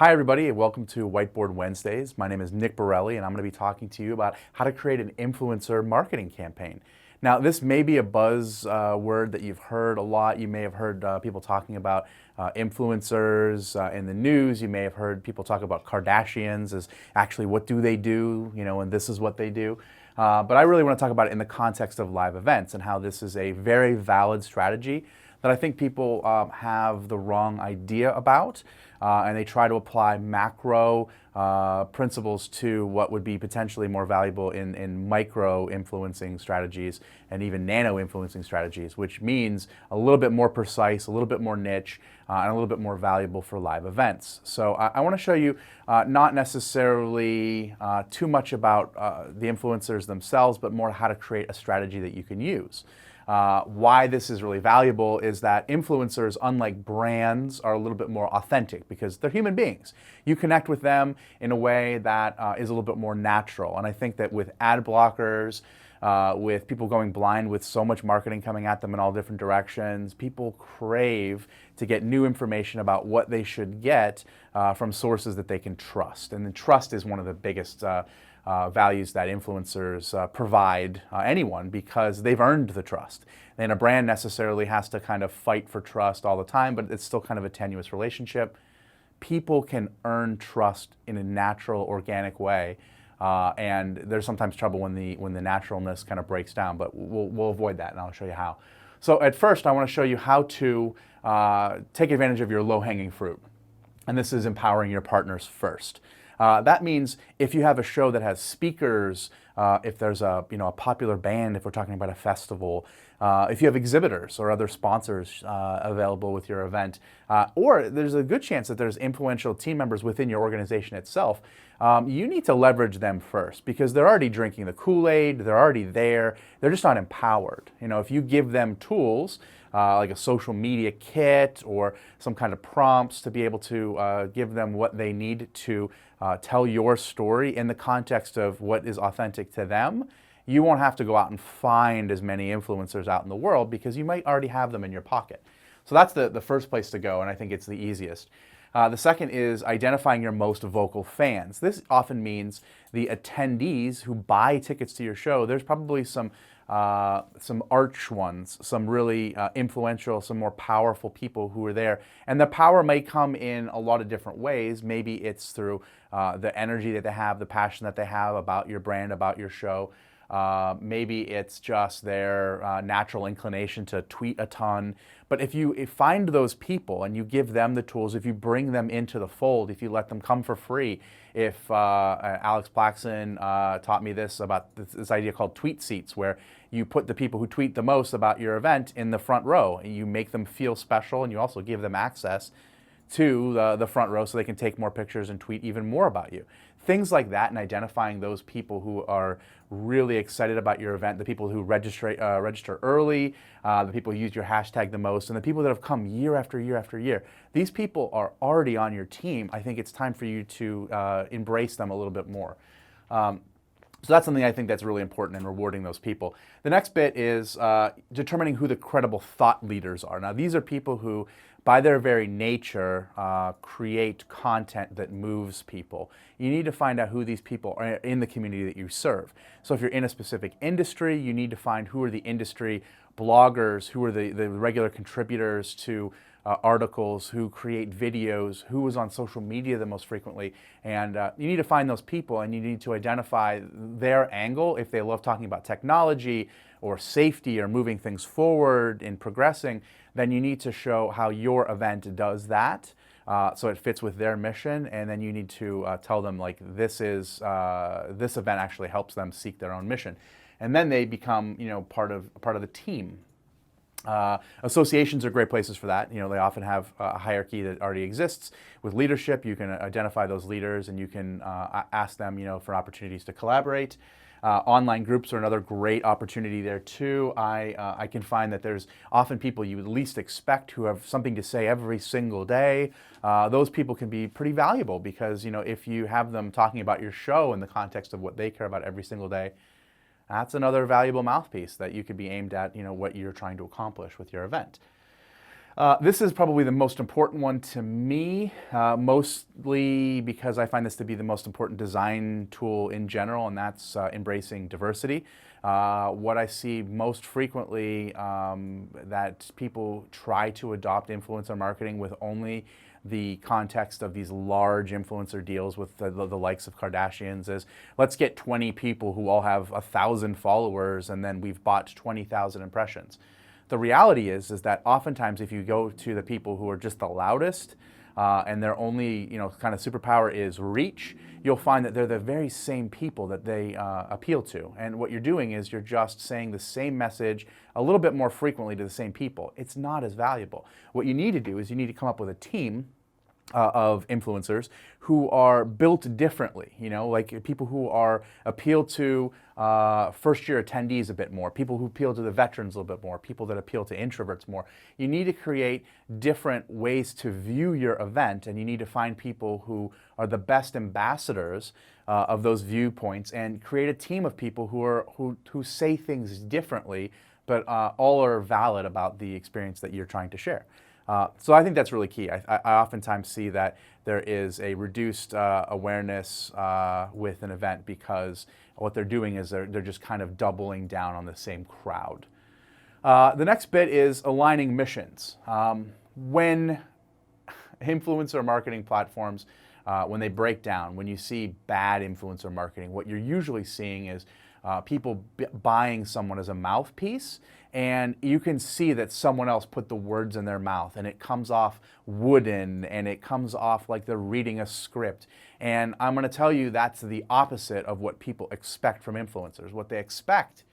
Hi everybody, and welcome to Whiteboard Wednesdays. My name is Nick Borelli, and I'm going to be talking to you about how to create an influencer marketing campaign. Now, this may be a buzz word that you've heard a lot. You may have heard people talking about influencers in the news. You may have heard people talk about Kardashians as actually what do they do, and this is what they do. But I really want to talk about it in the context of live events and how this is a very valid strategy that I think people have the wrong idea about, and they try to apply macro principles to what would be potentially more valuable in micro influencing strategies and even nano influencing strategies, which means a little bit more precise, a little bit more niche, and a little bit more valuable for live events. So I want to show you not necessarily too much about the influencers themselves, but more how to create a strategy that you can use. Why this is really valuable is that influencers, unlike brands, are a little bit more authentic because they're human beings. You connect with them in a way that is a little bit more natural. And I think that with ad blockers, with people going blind with so much marketing coming at them in all different directions, people crave to get new information about what they should get from sources that they can trust. And then trust is one of the biggest values that influencers provide anyone because they've earned the trust. And a brand necessarily has to kind of fight for trust all the time, but it's still kind of a tenuous relationship. People can earn trust in a natural, organic way, and there's sometimes trouble when the naturalness kind of breaks down, but we'll avoid that, and I'll show you how. So at first, I want to show you how to take advantage of your low-hanging fruit, and this is empowering your partners first. That means if you have a show that has speakers, if there's a popular band, if we're talking about a festival, if you have exhibitors or other sponsors available with your event, or there's a good chance that there's influential team members within your organization itself, you need to leverage them first because they're already drinking the Kool-Aid, they're already there, they're just not empowered. If you give them tools, like a social media kit or some kind of prompts to be able to give them what they need to tell your story in the context of what is authentic to them, you won't have to go out and find as many influencers out in the world because you might already have them in your pocket. So that's the first place to go, and I think it's the easiest. The second is identifying your most vocal fans. This often means the attendees who buy tickets to your show. There's probably some arch ones, some really influential, some more powerful people who are there. And the power may come in a lot of different ways. Maybe it's through the energy that they have, the passion that they have about your brand, about your show. Maybe it's just their natural inclination to tweet a ton. But if you find those people and you give them the tools, if you bring them into the fold, if you let them come for free, if Alex Plaxton taught me this about this idea called tweet seats, where you put the people who tweet the most about your event in the front row. And you make them feel special, and you also give them access to the front row so they can take more pictures and tweet even more about you. Things like that, and identifying those people who are really excited about your event, the people who register early, the people who use your hashtag the most, and the people that have come year after year after year. These people are already on your team. I think it's time for you to embrace them a little bit more. So that's something I think that's really important in rewarding those people. The next bit is determining who the credible thought leaders are. Now, these are people who, by their very nature, create content that moves people. You need to find out who these people are in the community that you serve. So if you're in a specific industry, you need to find who are the industry bloggers, who are the regular contributors to articles, who create videos, who is on social media the most frequently. And you need to find those people, and you need to identify their angle. If they love talking about technology or safety or moving things forward and progressing, then you need to show how your event does that. So it fits with their mission, and then you need to tell them like this event actually helps them seek their own mission, and then they become part of the team. Associations are great places for that. They often have a hierarchy that already exists with leadership. You can identify those leaders, and you can ask them for opportunities to collaborate. Online groups are another great opportunity there too. I can find that there's often people you would least expect who have something to say every single day. Those people can be pretty valuable because if you have them talking about your show in the context of what they care about every single day, that's another valuable mouthpiece that you could be aimed at what you're trying to accomplish with your event. This is probably the most important one to me, mostly because I find this to be the most important design tool in general, and that's embracing diversity. What I see most frequently that people try to adopt influencer marketing with only the context of these large influencer deals with the likes of Kardashians is, let's get 20 people who all have 1,000 followers and then we've bought 20,000 impressions. The reality is that oftentimes if you go to the people who are just the loudest and their only kind of superpower is reach, you'll find that they're the very same people that they appeal to. And what you're doing is you're just saying the same message a little bit more frequently to the same people. It's not as valuable. What you need to do is you need to come up with a team of influencers who are built differently, like people who are appeal to first-year attendees a bit more, people who appeal to the veterans a little bit more, people that appeal to introverts more. You need to create different ways to view your event, and you need to find people who are the best ambassadors of those viewpoints, and create a team of people who say things differently, but all are valid about the experience that you're trying to share. So I think that's really key. I oftentimes see that there is a reduced awareness with an event because what they're doing is they're just kind of doubling down on the same crowd. The next bit is aligning missions. When influencer marketing platforms, when they break down, when you see bad influencer marketing, what you're usually seeing is people buying someone as a mouthpiece, and you can see that someone else put the words in their mouth, and it comes off wooden, and it comes off like they're reading a script. And I'm going to tell you that's the opposite of what people expect from influencers. What they expect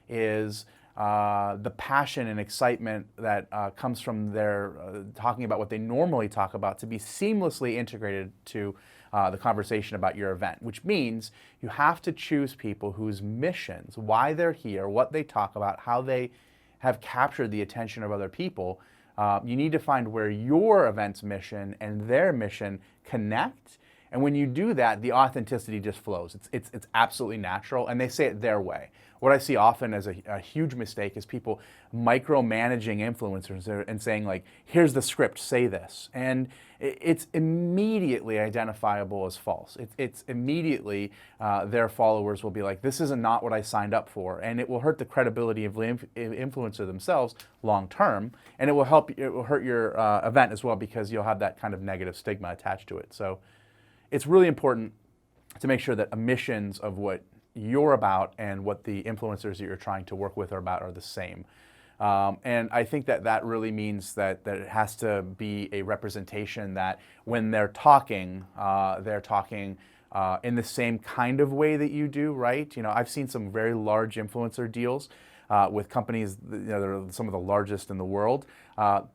is the passion and excitement that comes from their talking about what they normally talk about to be seamlessly integrated to the conversation about your event, which means you have to choose people whose missions, why they're here, what they talk about, how they have captured the attention of other people. You need to find where your event's mission and their mission connect. And when you do that, the authenticity just flows. It's absolutely natural, and they say it their way. What I see often as a huge mistake is people micromanaging influencers and saying, like, here's the script, say this. And it's immediately identifiable as false. It's immediately their followers will be like, this is not what I signed up for. And it will hurt the credibility of the influencer themselves long term. And it will hurt your event as well, because you'll have that kind of negative stigma attached to it. So it's really important to make sure that emissions of what you're about and what the influencers that you're trying to work with are about are the same. And I think that really means that it has to be a representation that when they're talking in the same kind of way that you do, right? I've seen some very large influencer deals with companies that are some of the largest in the world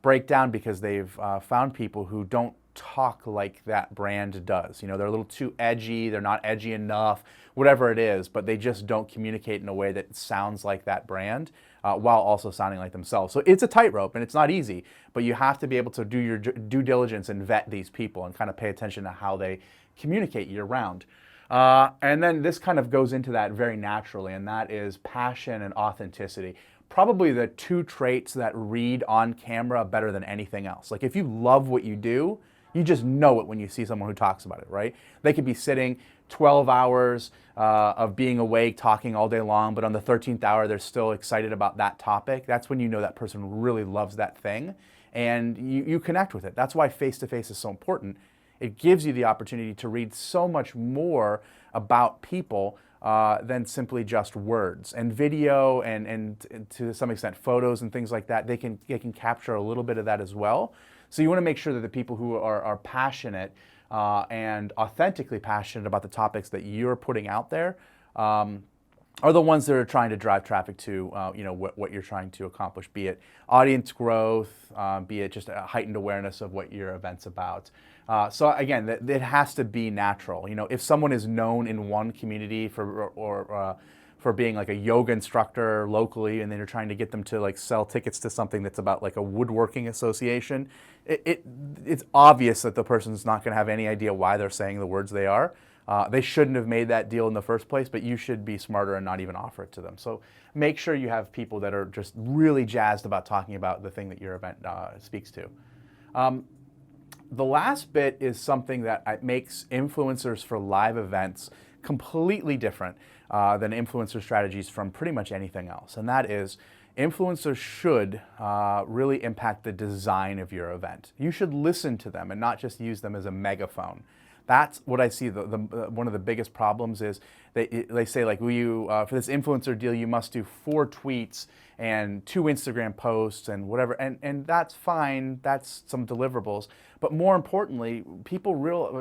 break down because they've found people who don't talk like that brand does. They're a little too edgy, they're not edgy enough, whatever it is, but they just don't communicate in a way that sounds like that brand while also sounding like themselves. So it's a tightrope, and it's not easy, but you have to be able to do your due diligence and vet these people and kind of pay attention to how they communicate year round. And then this kind of goes into that very naturally, and that is passion and authenticity. Probably the two traits that read on camera better than anything else. Like, if you love what you do, you just know it when you see someone who talks about it, right? They could be sitting 12 hours of being awake, talking all day long, but on the 13th hour, they're still excited about that topic. That's when you know that person really loves that thing, and you connect with it. That's why face-to-face is so important. It gives you the opportunity to read so much more about people than simply just words. And video and to some extent photos and things like that, they can capture a little bit of that as well. So you want to make sure that the people who are passionate and authentically passionate about the topics that you're putting out there are the ones that are trying to drive traffic to what you're trying to accomplish, be it audience growth, be it just a heightened awareness of what your event's about. So again, it has to be natural. If someone is known in one community for being like a yoga instructor locally, and then you're trying to get them to like sell tickets to something that's about like a woodworking association, it's obvious that the person's not going to have any idea why they're saying the words they are. They shouldn't have made that deal in the first place, but you should be smarter and not even offer it to them. So make sure you have people that are just really jazzed about talking about the thing that your event speaks to. The last bit is something that makes influencers for live events completely different than influencer strategies from pretty much anything else. And that is, influencers should really impact the design of your event. You should listen to them and not just use them as a megaphone. That's what I see one of the biggest problems is they say, like, for this influencer deal, you must do 4 tweets and 2 Instagram posts and whatever, and that's fine, that's some deliverables. But more importantly, people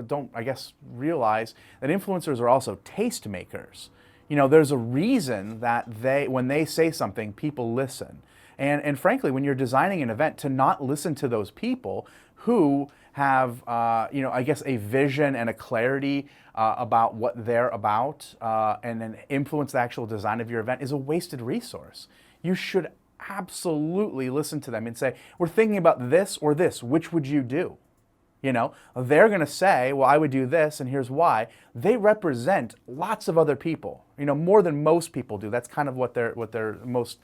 don't, I guess, realize that influencers are also tastemakers. You know, there's a reason that when they say something, people listen. And frankly, when you're designing an event, to not listen to those people who have, I guess, a vision and a clarity about what they're about, and then influence the actual design of your event is a wasted resource. You should absolutely listen to them and say, we're thinking about this or this, which would you do? You know, they're going to say, well, I would do this, and here's why. They represent lots of other people, you know, more than most people do. That's kind of what their most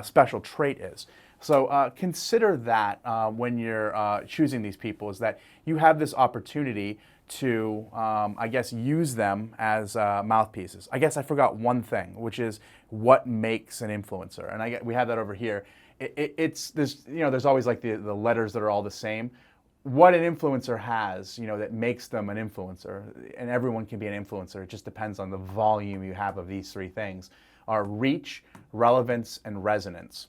special trait is. So consider that when you're choosing these people, is that you have this opportunity to, I guess, use them as mouthpieces. I guess I forgot one thing, which is what makes an influencer. And we have that over here. There's always like the letters that are all the same. What an influencer has, you know, that makes them an influencer, and everyone can be an influencer. It just depends on the volume you have of these 3 things, are reach, relevance, and resonance.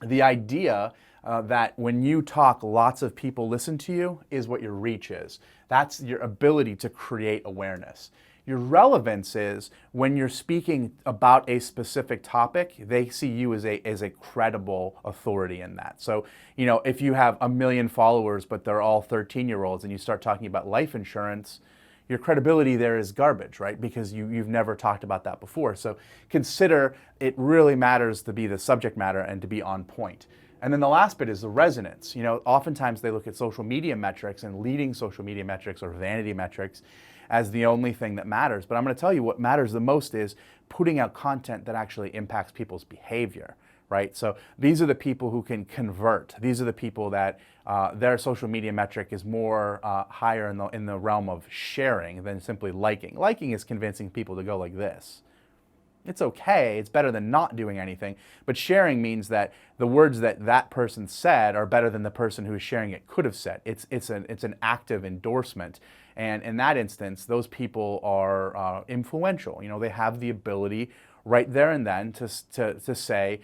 The idea that when you talk, lots of people listen to you is what your reach is. That's your ability to create awareness. Your relevance is when you're speaking about a specific topic, they see you as a credible authority in that. So, you know, if you have 1 million followers, but they're all 13-year-olds, and you start talking about life insurance, your credibility there is garbage, right? Because you've never talked about that before. So consider it really matters to be the subject matter and to be on point. And then the last bit is the resonance. You know, oftentimes they look at social media metrics and leading social media metrics or vanity metrics as the only thing that matters. But I'm going to tell you what matters the most is putting out content that actually impacts people's behavior, right? So these are the people who can convert. These are the people that their social media metric is more higher in the realm of sharing than simply liking. Liking is convincing people to go like this. It's okay, it's better than not doing anything, but sharing means that the words that person said are better than the person who is sharing it could have said. It's an active endorsement, and in that instance, those people are influential. You know, they have the ability right there and then to say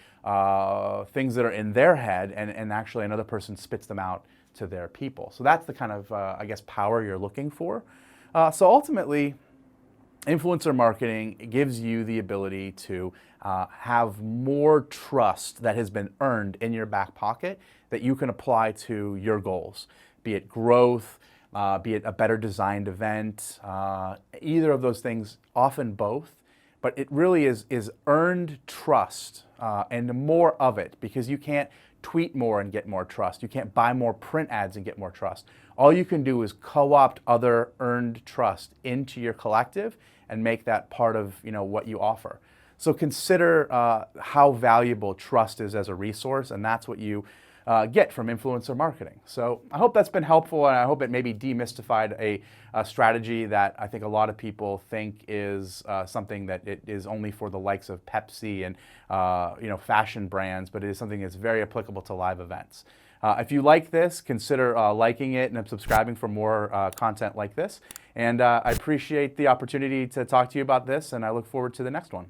things that are in their head, and actually another person spits them out to their people. So that's the kind of, I guess, power you're looking for. So ultimately, influencer marketing gives you the ability to have more trust that has been earned in your back pocket that you can apply to your goals, be it growth, be it a better designed event, either of those things, often both. But it really is earned trust and more of it, because you can't tweet more and get more trust. You can't buy more print ads and get more trust. All you can do is co-opt other earned trust into your collective and make that part of, you know, what you offer. So consider how valuable trust is as a resource, and that's what you get from influencer marketing. So I hope that's been helpful, and I hope it maybe demystified a strategy that I think a lot of people think is something that it is only for the likes of Pepsi and fashion brands, but it is something that's very applicable to live events. If you like this, consider liking it and subscribing for more content like this. And I appreciate the opportunity to talk to you about this, and I look forward to the next one.